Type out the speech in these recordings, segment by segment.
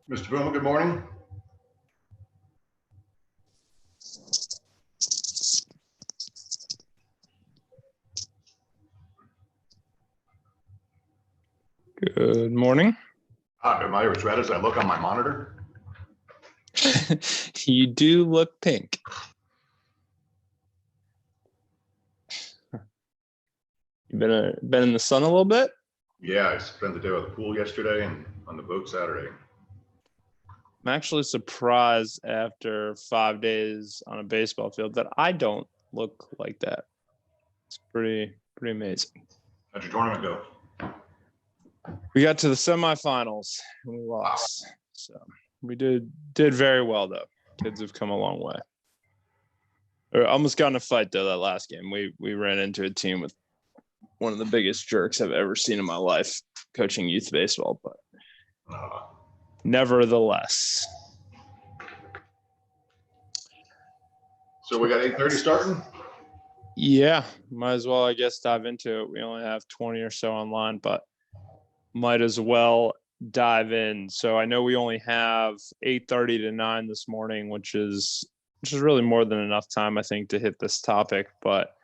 Mr. Boomer, good morning. Good morning. Am I as red as I look on my monitor? You do look pink. You been in the sun a little bit? Yeah, I spent the day at the pool yesterday and on the boat Saturday. I'm actually surprised after 5 days on a baseball field that I don't look like that. It's pretty amazing. How'd your tournament go? We got to the semifinals and we lost. Wow. So we did very well though. Kids have come a long way. Or almost got in a fight though that last game. We ran into a team with one of the biggest jerks I've ever seen in my life coaching youth baseball, but nevertheless. So we got 8:30 starting? Yeah, might as well, I guess, dive into it. We only have 20 or so online, but might as well dive in. So I know we only have 8:30 to 9 this morning, which is really more than enough time, I think, to hit this topic. But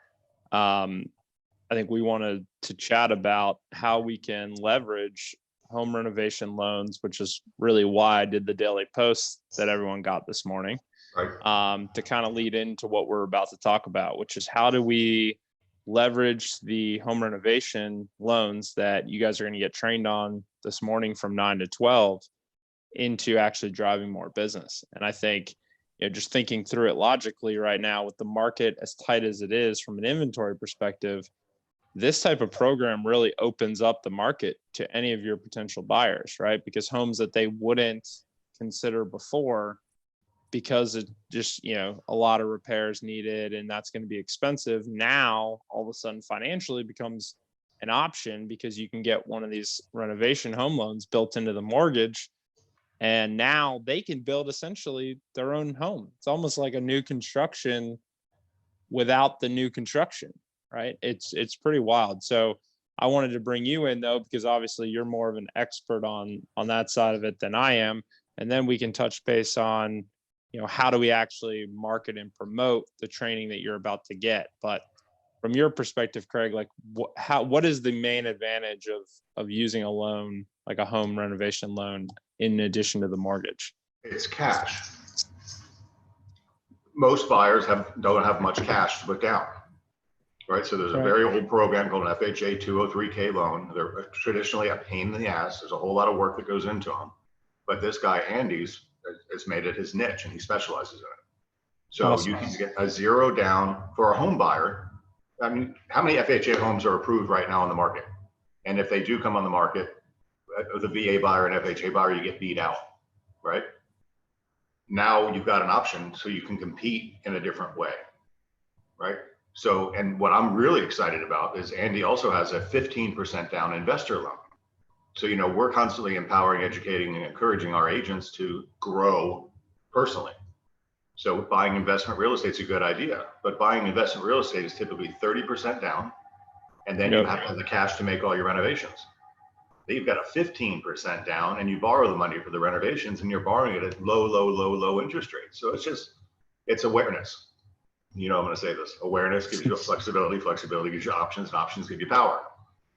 I think we wanted to chat about how we can leverage home renovation loans, which is really why I did the daily post that everyone got this morning, right? To kind of lead into what we're about to talk about, which is how do we leverage the home renovation loans that you guys are going to get trained on this morning from 9 to 12 into actually driving more business. And I think, just thinking through it logically right now with the market as tight as it is from an inventory perspective, this type of program really opens up the market to any of your potential buyers, right? Because homes that they wouldn't consider before, because it just, a lot of repairs needed and that's going to be expensive. Now, all of a sudden financially becomes an option because you can get one of these renovation home loans built into the mortgage. And now they can build essentially their own home. It's almost like a new construction without the new construction, right? It's pretty wild. So I wanted to bring you in though, because obviously you're more of an expert on that side of it than I am. And then we can touch base on, how do we actually market and promote the training that you're about to get? But from your perspective, Craig, like what is the main advantage of using a loan, like a home renovation loan, in addition to the mortgage? It's cash. Most buyers don't have much cash to put down, right? So there's a very old program called an FHA 203K loan. They're traditionally a pain in the ass. There's a whole lot of work that goes into them. But this guy, Andy's, has made it his niche and he specializes in it. So awesome. You can get a zero down for a home buyer. I mean, how many FHA homes are approved right now on the market? And if they do come on the market, the VA buyer and FHA buyer, you get beat out, right? Now you've got an option so you can compete in a different way, right? So, and what I'm really excited about is Andy also has a 15% down investor loan. So, we're constantly empowering, educating, and encouraging our agents to grow personally. So buying investment real estate is a good idea, but buying investment real estate is typically 30% down, and then you have to have the cash to make all your renovations. Then you've got a 15% down, and you borrow the money for the renovations, and you're borrowing it at low interest rates. So it's awareness. I'm going to say this. Awareness gives you flexibility. Flexibility gives you options, and options give you power.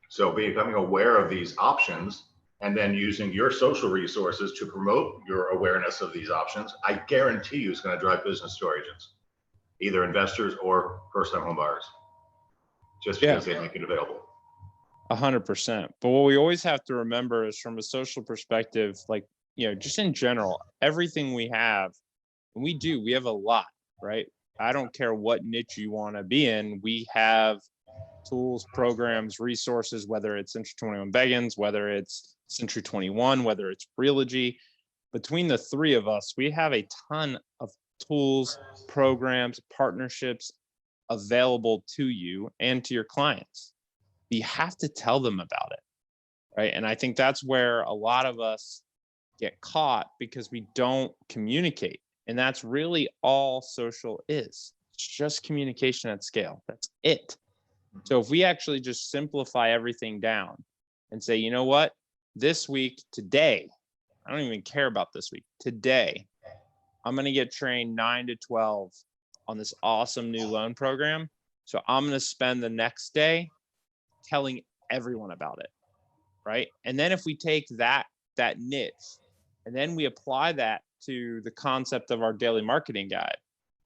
So becoming aware of these options and then using your social resources to promote your awareness of these options, I guarantee you is going to drive business to our agents, either investors or first-time home buyers, just because they make it available. 100%. But what we always have to remember is from a social perspective, like, just in general, everything we have, and we have a lot, right? I don't care what niche you want to be in. We have tools, programs, resources, whether it's Century 21 Beggins, whether it's Century 21, whether it's Realogy. Between the three of us, we have a ton of tools, programs, partnerships available to you and to your clients. You have to tell them about it, right? And I think that's where a lot of us get caught because we don't communicate. And that's really all social is. It's just communication at scale. That's it. So if we actually just simplify everything down and say, you know what, this week, today, I don't even care about this week. Today, I'm going to get trained 9 to 12 on this awesome new loan program. So I'm going to spend the next day telling everyone about it. Right. And then if we take that niche and then we apply that to the concept of our daily marketing guide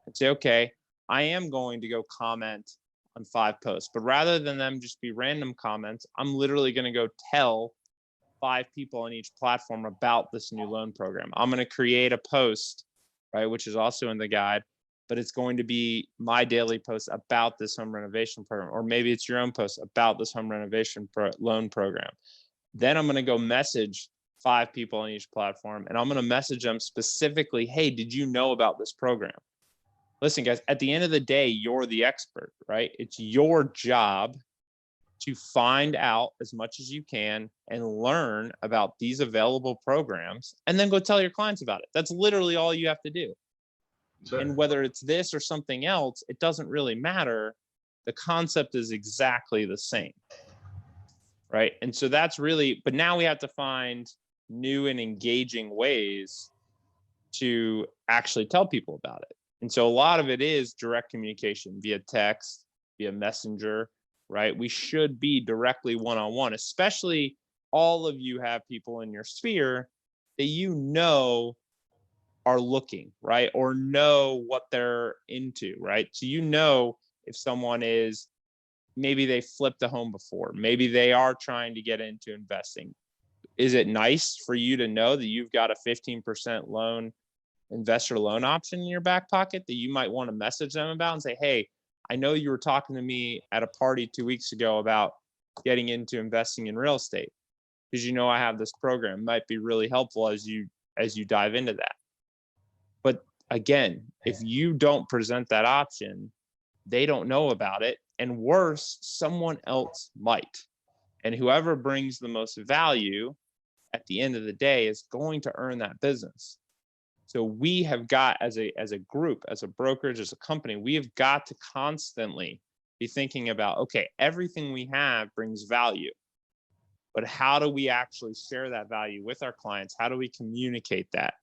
and say, okay, I am going to go comment on 5 posts, but rather than them just be random comments, I'm literally going to go tell 5 people on each platform about this new loan program. I'm going to create a post, right, which is also in the guide, but it's going to be my daily post about this home renovation program, or maybe it's your own post about this home renovation loan program. Then I'm going to go message 5 people on each platform, and I'm going to message them specifically, hey, did you know about this program? Listen, guys, at the end of the day, you're the expert, right? It's your job to find out as much as you can and learn about these available programs, and then go tell your clients about it. That's literally all you have to do. And whether it's this or something else, it doesn't really matter. The concept is exactly the same. Right. And so that's really, but now we have to find new and engaging ways to actually tell people about it. And so a lot of it is direct communication via text, via messenger, right? We should be directly one-on-one, especially all of you have people in your sphere that you know are looking, right? Or know what they're into, right? So you know if someone is, maybe they flipped a home before, maybe they are trying to get into investing. Is it nice for you to know that you've got a 15% loan, investor loan option in your back pocket that you might want to message them about and say, hey, I know you were talking to me at a party 2 weeks ago about getting into investing in real estate, because you know I have this program. It might be really helpful as you dive into that. But again, if you don't present that option, they don't know about it. And worse, someone else might. And whoever brings the most value at the end of the day is going to earn that business. So we have got, as a group, as a brokerage, as a company, we have got to constantly be thinking about, okay, everything we have brings value, but how do we actually share that value with our clients? How do we communicate that?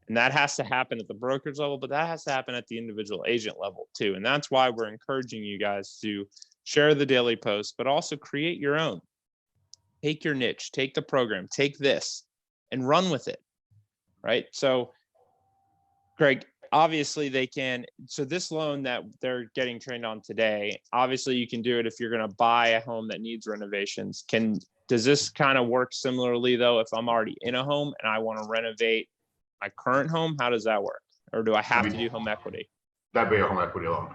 And that has to happen at the brokerage level, but that has to happen at the individual agent level too. And that's why we're encouraging you guys to share the daily post, but also create your own. Take your niche, take the program, take this and run with it, right? So Greg, obviously they can, so this loan that they're getting trained on today, obviously you can do it if you're going to buy a home that needs renovations. Does this kind of work similarly though, if I'm already in a home and I want to renovate my current home? How does that work? Or do I have to do home equity? That'd be a home equity loan.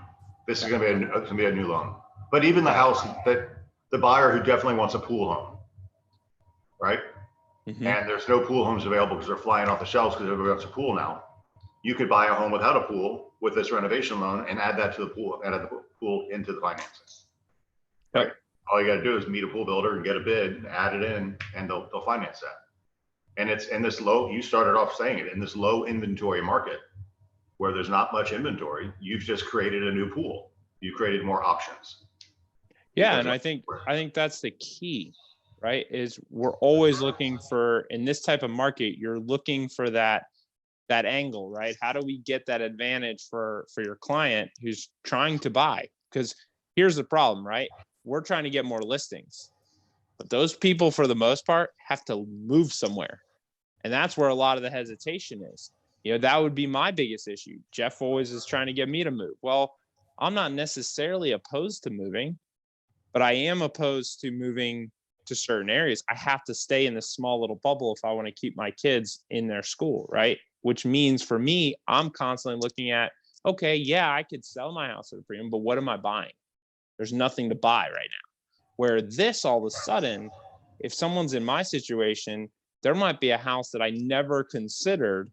This is going to be a new loan. But even the house that the buyer who definitely wants a pool home, right? Mm-hmm. And there's no pool homes available because they're flying off the shelves because everybody wants a pool now. You could buy a home without a pool with this renovation loan and add that to the pool, add the pool into the financing. Right? Yep. All you got to do is meet a pool builder and get a bid, add it in, and they'll finance that. And it's in this low, you started off saying it, in this low inventory market where there's not much inventory, you've just created a new pool. You created more options. Yeah, and I think that's the key, right? Is we're always looking for, in this type of market, you're looking for that angle, right? How do we get that advantage for your client who's trying to buy? Because here's the problem, right? We're trying to get more listings, but those people, for the most part, have to move somewhere. And that's where a lot of the hesitation is. You know, that would be my biggest issue. Jeff always is trying to get me to move. Well, I'm not necessarily opposed to moving, but I am opposed to moving to certain areas. I have to stay in this small little bubble if I want to keep my kids in their school, right? Which means for me, I'm constantly looking at, okay, yeah, I could sell my house at a premium, but what am I buying? There's nothing to buy right now. Where this, all of a sudden, if someone's in my situation, there might be a house that I never considered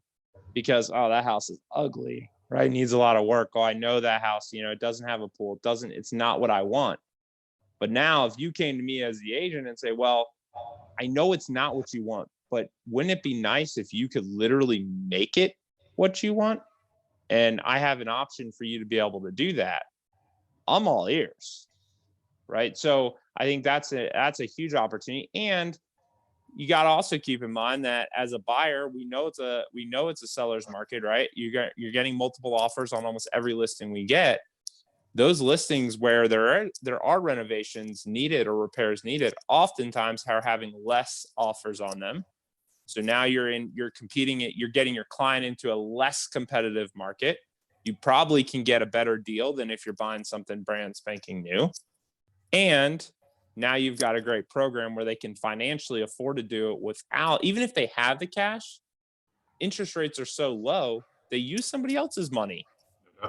because, oh, that house is ugly, right? It needs a lot of work. Oh, I know that house, you know, it doesn't have a pool. It's not what I want. But now if you came to me as the agent and say, well, I know it's not what you want, but wouldn't it be nice if you could literally make it what you want? And I have an option for you to be able to do that. I'm all ears, right? So I think that's a huge opportunity. And you got to also keep in mind that as a buyer, we know it's a seller's market, right? You're getting multiple offers on almost every listing we get. Those listings where there are renovations needed or repairs needed, oftentimes are having less offers on them. So now you're getting your client into a less competitive market. You probably can get a better deal than if you're buying something brand spanking new. And now you've got a great program where they can financially afford to do it without, even if they have the cash, interest rates are so low, they use somebody else's money,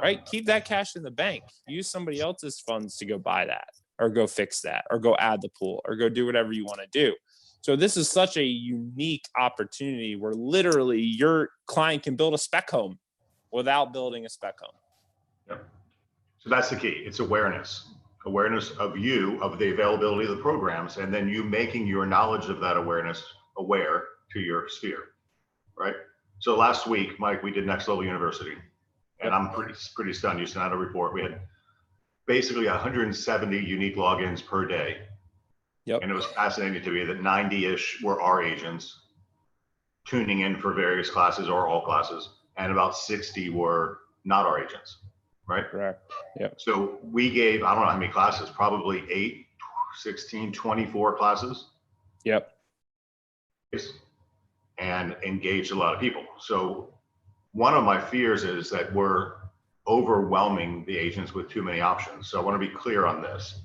right? Keep that cash in the bank. Use somebody else's funds to go buy that or go fix that or go add the pool or go do whatever you want to do. So this is such a unique opportunity where literally your client can build a spec home without building a spec home. Yep. So that's the key. It's awareness of you, of the availability of the programs, and then you making your knowledge of that awareness aware to your sphere, right? So last week, Mike, we did Next Level University, and I'm pretty stunned. You sent out a report. We had basically 170 unique logins per day. Yep. And it was fascinating to me that 90-ish were our agents tuning in for various classes or all classes, and about 60 were not our agents, right? Correct. Yep. So we gave, I don't know how many classes, probably 8, 16, 24 classes. Yep. And engaged a lot of people. So one of my fears is that we're overwhelming the agents with too many options. So I want to be clear on this.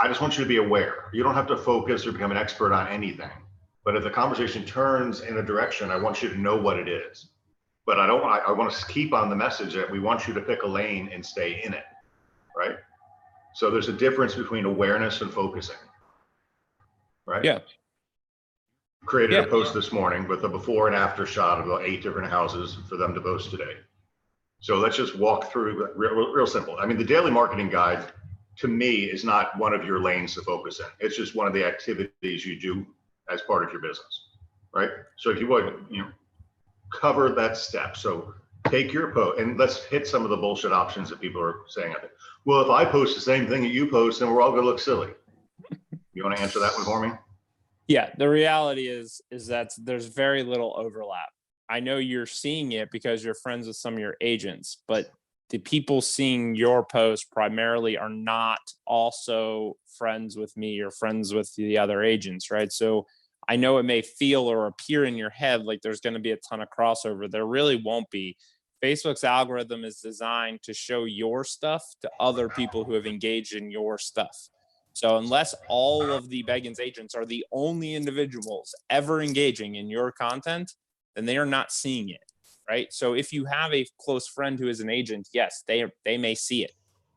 I just want you to be aware. You don't have to focus or become an expert on anything. But if the conversation turns in a direction, I want you to know what it is. But I want to keep on the message that we want you to pick a lane and stay in it, right? So there's a difference between awareness and focusing, right? Yeah. Created a post this morning with a before and after shot of about 8 different houses for them to post today. So let's just walk through real simple. I mean, the daily marketing guide to me is not one of your lanes to focus in. It's just one of the activities you do as part of your business, right? So if you would, cover that step. So take your post and let's hit some of the bullshit options that people are saying. I think, well, if I post the same thing that you post, then we're all going to look silly. You want to answer that one for me? Yeah, the reality is that there's very little overlap. I know you're seeing it because you're friends with some of your agents, but the people seeing your post primarily are not also friends with me or friends with the other agents, right? So I know it may feel or appear in your head like there's going to be a ton of crossover. There really won't be. Facebook's algorithm is designed to show your stuff to other people who have engaged in your stuff. So unless all of the Beggins agents are the only individuals ever engaging in your content, then they are not seeing it, right? So if you have a close friend who is an agent, yes, they may see it,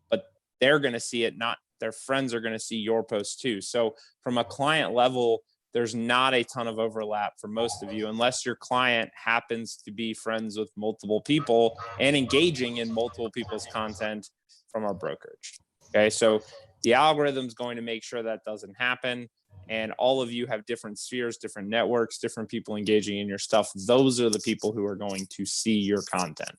but they're going to see it, not their friends are going to see your post too. So from a client level, there's not a ton of overlap for most of you, unless your client happens to be friends with multiple people and engaging in multiple people's content from our brokerage. Okay, so the algorithm's going to make sure that doesn't happen. And all of you have different spheres, different networks, different people engaging in your stuff. Those are the people who are going to see your content.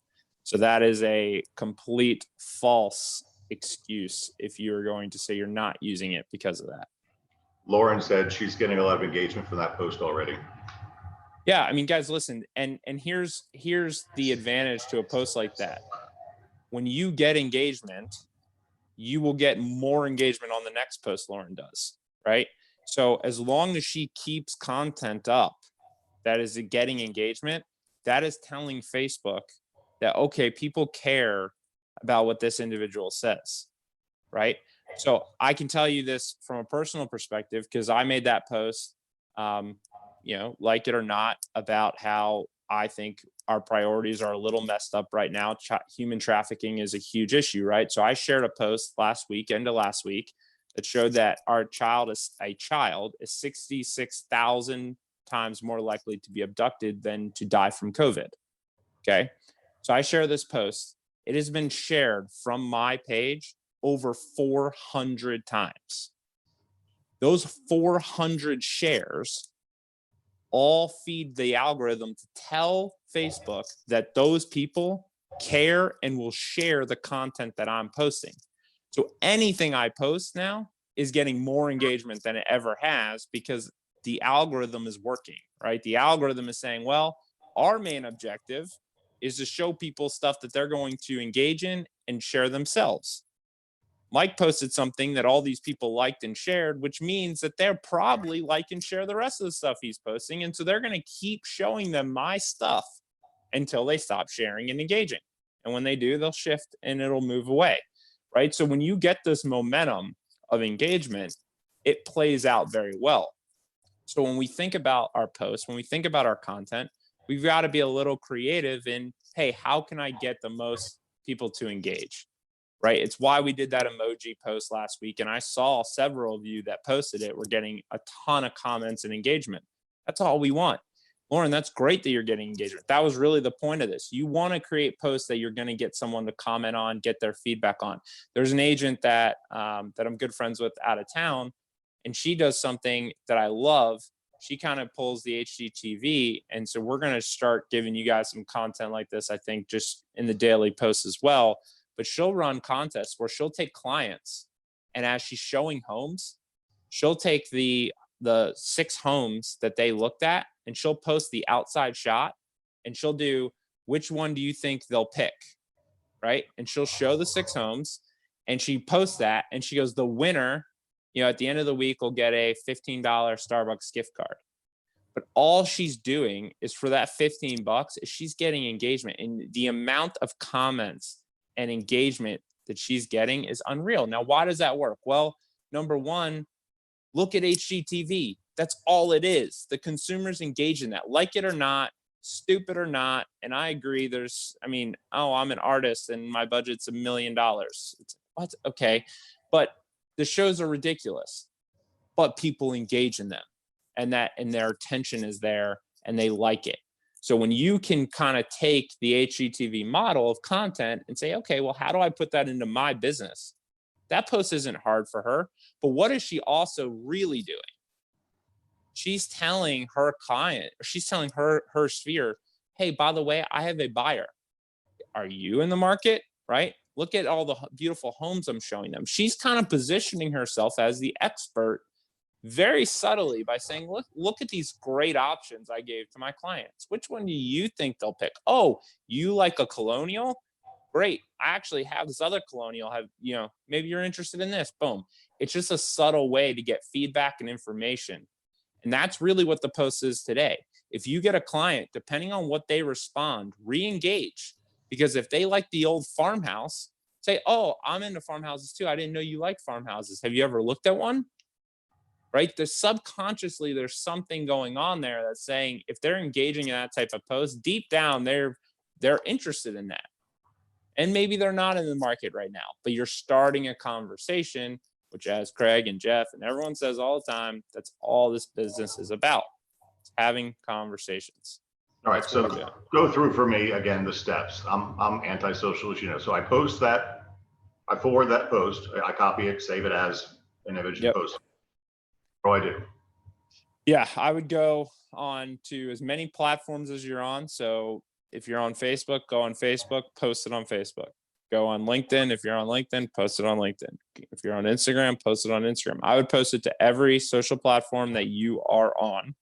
So that is a complete false excuse if you're going to say you're not using it because of that. Lauren said she's getting a lot of engagement from that post already. Yeah, I mean, guys, listen, and here's the advantage to a post like that. When you get engagement, you will get more engagement on the next post Lauren does, right? So as long as she keeps content up that is getting engagement, that is telling Facebook that, okay, people care about what this individual says, right? So I can tell you this from a personal perspective, because I made that post, like it or not, about how I think our priorities are a little messed up right now. Human trafficking is a huge issue, right? So I shared a post last week that showed that a child is 66,000 times more likely to be abducted than to die from COVID. Okay. So I share this post. It has been shared from my page over 400 times. Those 400 shares all feed the algorithm to tell Facebook that those people care and will share the content that I'm posting. So anything I post now is getting more engagement than it ever has, because the algorithm is working, right? The algorithm is saying, well, our main objective is to show people stuff that they're going to engage in and share themselves. Mike posted something that all these people liked and shared, which means that they're probably like and share the rest of the stuff he's posting. And so they're going to keep showing them my stuff until they stop sharing and engaging. And when they do, they'll shift and it'll move away, right? So when you get this momentum of engagement, it plays out very well. So when we think about our posts, when we think about our content, we've got to be a little creative in, hey, how can I get the most people to engage? Right? It's why we did that emoji post last week. And I saw several of you that posted it were getting a ton of comments and engagement. That's all we want. Lauren, that's great that you're getting engagement. That was really the point of this. You want to create posts that you're going to get someone to comment on, get their feedback on. There's an agent that that I'm good friends with out of town, and she does something that I love. She kind of pulls the HGTV. And so we're going to start giving you guys some content like this, I think, just in the daily posts as well. But she'll run contests where she'll take clients, and as she's showing homes, she'll take the 6 homes that they looked at, and she'll post the outside shot, and she'll do, which one do you think they'll pick, right? And she'll show the 6 homes, and she posts that, and she goes, the winner, at the end of the week will get a $15 Starbucks gift card. But all she's doing is, for that $15, is she's getting engagement, and the amount of comments and engagement that she's getting is unreal. Now, why does that work? Well, number one, look at HGTV. That's all it is. The consumers engage in that, like it or not, stupid or not. And I agree. I'm an artist and my budget's $1 million. It's, what? Okay. But the shows are ridiculous, but people engage in them, and their attention is there and they like it. So when you can kind of take the HGTV model of content and say, okay, well, how do I put that into my business? That post isn't hard for her. But what is she also really doing? She's telling her client, or she's telling her sphere, hey, by the way, I have a buyer. Are you in the market? Right? Look at all the beautiful homes I'm showing them. She's kind of positioning herself as the expert very subtly by saying, look at these great options I gave to my clients. Which one do you think they'll pick? Oh, you like a colonial? Great. I actually have this other colonial. Maybe you're interested in this. Boom. It's just a subtle way to get feedback and information. And that's really what the post is today. If you get a client, depending on what they respond, re-engage. Because if they like the old farmhouse, say, oh, I'm into farmhouses too. I didn't know you liked farmhouses. Have you ever looked at one? Right? Subconsciously, there's something going on there that's saying, if they're engaging in that type of post, deep down, they're interested in that. And maybe they're not in the market right now, but you're starting a conversation, which, as Craig and Jeff and everyone says all the time, that's all this business is about. It's having conversations. All right, so go through for me again the steps. I'm antisocial, as you know. So I post that, I forward that post, I copy it, save it as an image, and post it. What do I do? Yeah, I would go on to as many platforms as you're on. So if you're on Facebook, go on Facebook, post it on Facebook. Go on LinkedIn. If you're on LinkedIn, post it on LinkedIn. If you're on Instagram, post it on Instagram. I would post it to every social platform that you are on.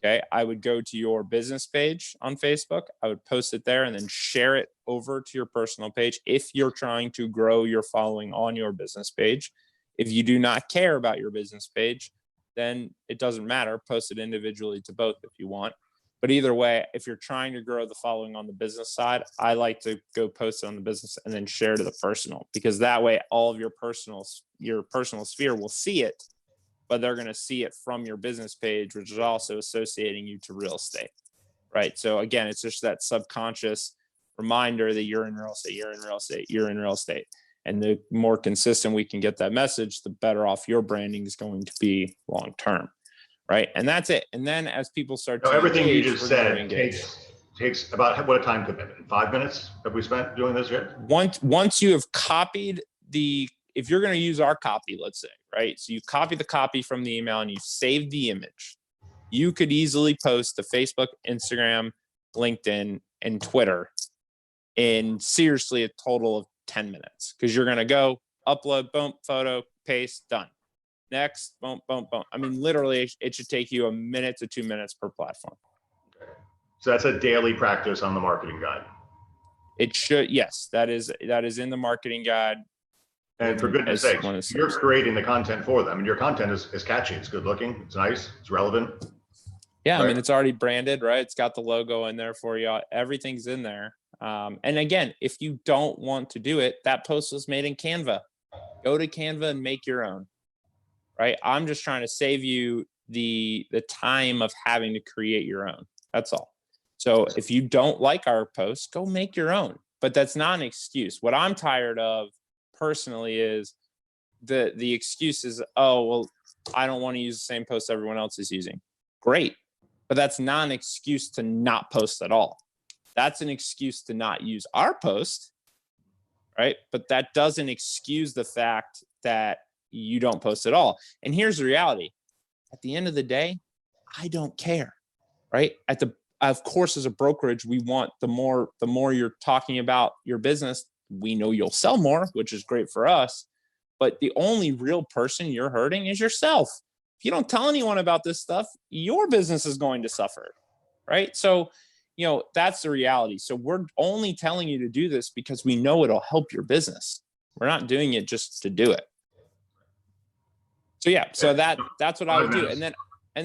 Okay. I would go to your business page on Facebook. I would post it there and then share it over to your personal page if you're trying to grow your following on your business page. If you do not care about your business page, then it doesn't matter. Post it individually to both if you want. But either way, if you're trying to grow the following on the business side, I like to go post it on the business and then share to the personal, because that way all of your personal sphere will see it, but they're going to see it from your business page, which is also associating you to real estate, right? So again, it's just that subconscious reminder that you're in real estate, you're in real estate, you're in real estate. And the more consistent we can get that message, the better off your branding is going to be long term, right? And that's it. And then as people start to everything engage, you just said takes about what a time commitment? 5 minutes have we spent doing this yet? Once you have copied if you're going to use our copy, let's say, right? So you copy the copy from the email and you save the image. You could easily post to Facebook, Instagram, LinkedIn, and Twitter in seriously a total of 10 minutes, because you're going to go upload, boom, photo, paste, done. next, boom, boom, boom. I mean, literally, it should take you a minute to 2 minutes per platform. So that's a daily practice on the marketing guide. It should, yes, that is in the marketing guide. And for goodness sakes, you're creating the content for them, and your content is catchy. It's good looking. It's nice. It's relevant. Yeah, right? I mean, it's already branded, right? It's got the logo in there for you. Everything's in there. And again, if you don't want to do it, that post was made in Canva. Go to Canva and make your own, right? I'm just trying to save you the time of having to create your own. That's all. So if you don't like our post, go make your own. But that's not an excuse. What I'm tired of personally is the excuse is, oh, well, I don't want to use the same post everyone else is using. Great. But that's not an excuse to not post at all. That's an excuse to not use our post, right? But that doesn't excuse the fact that you don't post at all. And here's the reality. At the end of the day, I don't care, right? Of course, as a brokerage, we want the more you're talking about your business, we know you'll sell more, which is great for us. But the only real person you're hurting is yourself. If you don't tell anyone about this stuff, your business is going to suffer, right? So, that's the reality. So we're only telling you to do this because we know it'll help your business. We're not doing it just to do it. So yeah, so that's what I would do. And then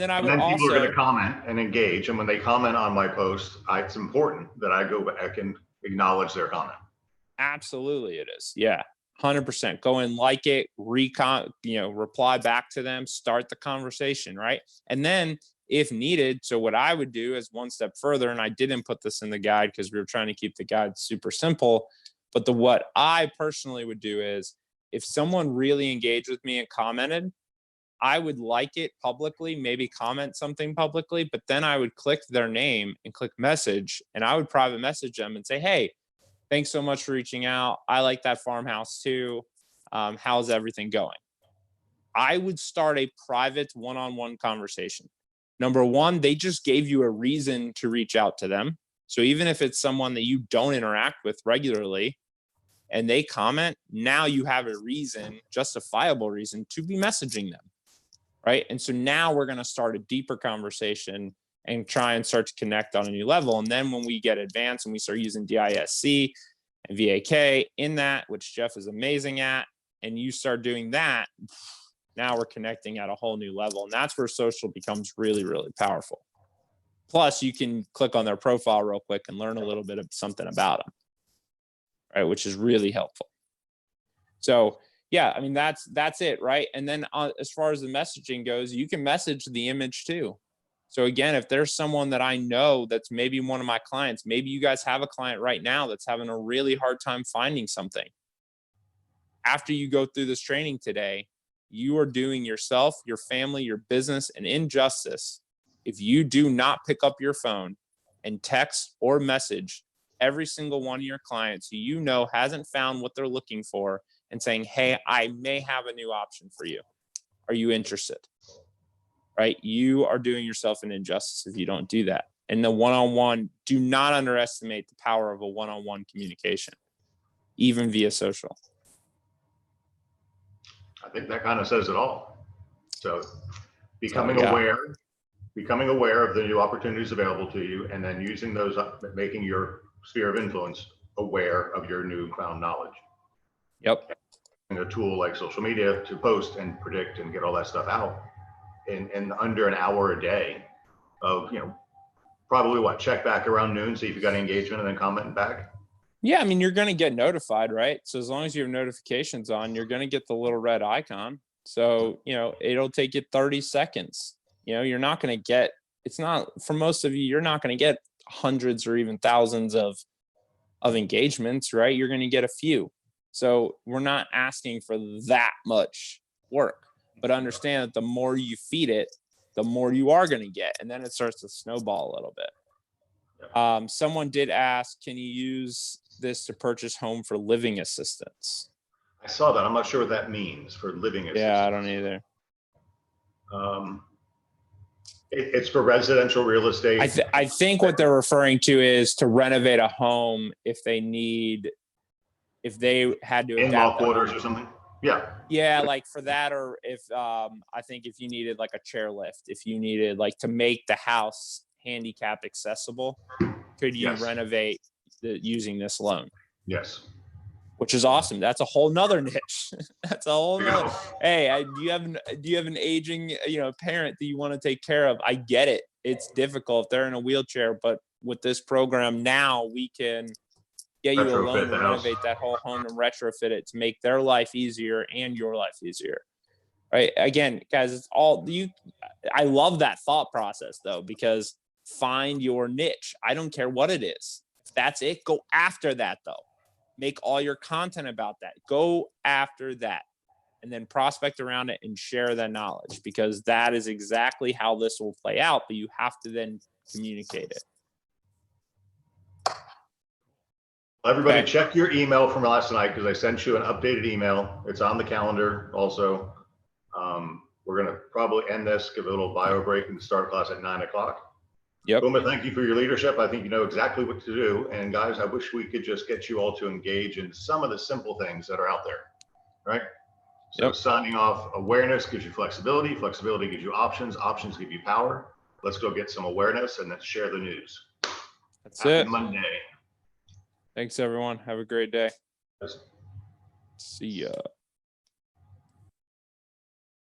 I would also, people are going to comment and engage. And when they comment on my post, it's important that I go back and acknowledge their comment. Absolutely, it is. Yeah, 100%. Go and like it, reply back to them, start the conversation, right? And then if needed, so what I would do is one step further, and I didn't put this in the guide because we were trying to keep the guide super simple, but what I personally would do is if someone really engaged with me and commented, I would like it publicly, maybe comment something publicly, but then I would click their name and click message, and I would private message them and say, hey, thanks so much for reaching out. I like that farmhouse too. How's everything going? I would start a private one-on-one conversation. Number one, they just gave you a reason to reach out to them. So even if it's someone that you don't interact with regularly and they comment, now you have a reason, justifiable reason to be messaging them, right? And so now we're going to start a deeper conversation and try and start to connect on a new level. And then when we get advanced and we start using DISC and VAK in that, which Jeff is amazing at, and you start doing that, now we're connecting at a whole new level. And that's where social becomes really, really powerful. Plus, you can click on their profile real quick and learn a little bit of something about them, right? Which is really helpful. So yeah, I mean, that's it, right? And then as far as the messaging goes, you can message the image too. So again, if there's someone that I know that's maybe one of my clients, maybe you guys have a client right now that's having a really hard time finding something. After you go through this training today, you are doing yourself, your family, your business an injustice if you do not pick up your phone and text or message every single one of your clients who you know hasn't found what they're looking for and saying, hey, I may have a new option for you. Are you interested? Right? You are doing yourself an injustice if you don't do that. And the one-on-one, do not underestimate the power of a one-on-one communication, even via social. I think that kind of says it all. So becoming aware of the new opportunities available to you, and then using those, making your sphere of influence aware of your newfound knowledge. Yep. And a tool like social media to post and predict and get all that stuff out in under an hour a day of, probably check back around noon, see if you got engagement, and then comment back. Yeah, I mean, you're going to get notified, right? So as long as you have notifications on, you're going to get the little red icon. So, it'll take you 30 seconds. You're not going to get, it's not, for most of you, you're not going to get hundreds or even thousands of engagements, right? You're going to get a few. So we're not asking for that much work, but understand that the more you feed it, the more you are going to get. And then it starts to snowball a little bit. Someone did ask, can you use this to purchase home for living assistance? I saw that. I'm not sure what that means for living assistance. Yeah, I don't either. It's for residential real estate. I think what they're referring to is to renovate a home if they had to in-law quarters or something. Yeah, like for that, or if I think if you needed like a chairlift, if you needed like to make the house handicap accessible, could you Yes. renovate using this loan? Yes. Which is awesome. That's a whole nother niche. That's a whole There you nother. go. Hey, do you have an aging parent that you want to take care of? I get it. It's difficult. They're in a wheelchair, but with this program now, we can get you a loan Retrofit to the house. renovate that whole home and retrofit it to make their life easier and your life easier. Right? Again, guys, it's all you. I love that thought process though, because find your niche. I don't care what it is. If that's it, go after that though. Make all your content about that. Go after that. And then prospect around it and share that knowledge, because that is exactly how this will play out. But you have to then communicate it. Everybody Okay. check your email from last night, because I sent you an updated email. It's on the calendar also. We're going to probably end this, give a little bio break, and start class at 9 o'clock. Yep. Boomer, thank you for your leadership. I think you know exactly what to do. And guys, I wish we could just get you all to engage in some of the simple things that are out there, right? So Yep. signing off, awareness gives you flexibility. Flexibility gives you options. Options give you power. Let's go get some awareness and let's share the news. That's Happy it. Monday. Thanks, everyone. Have a great day. Yes. See ya.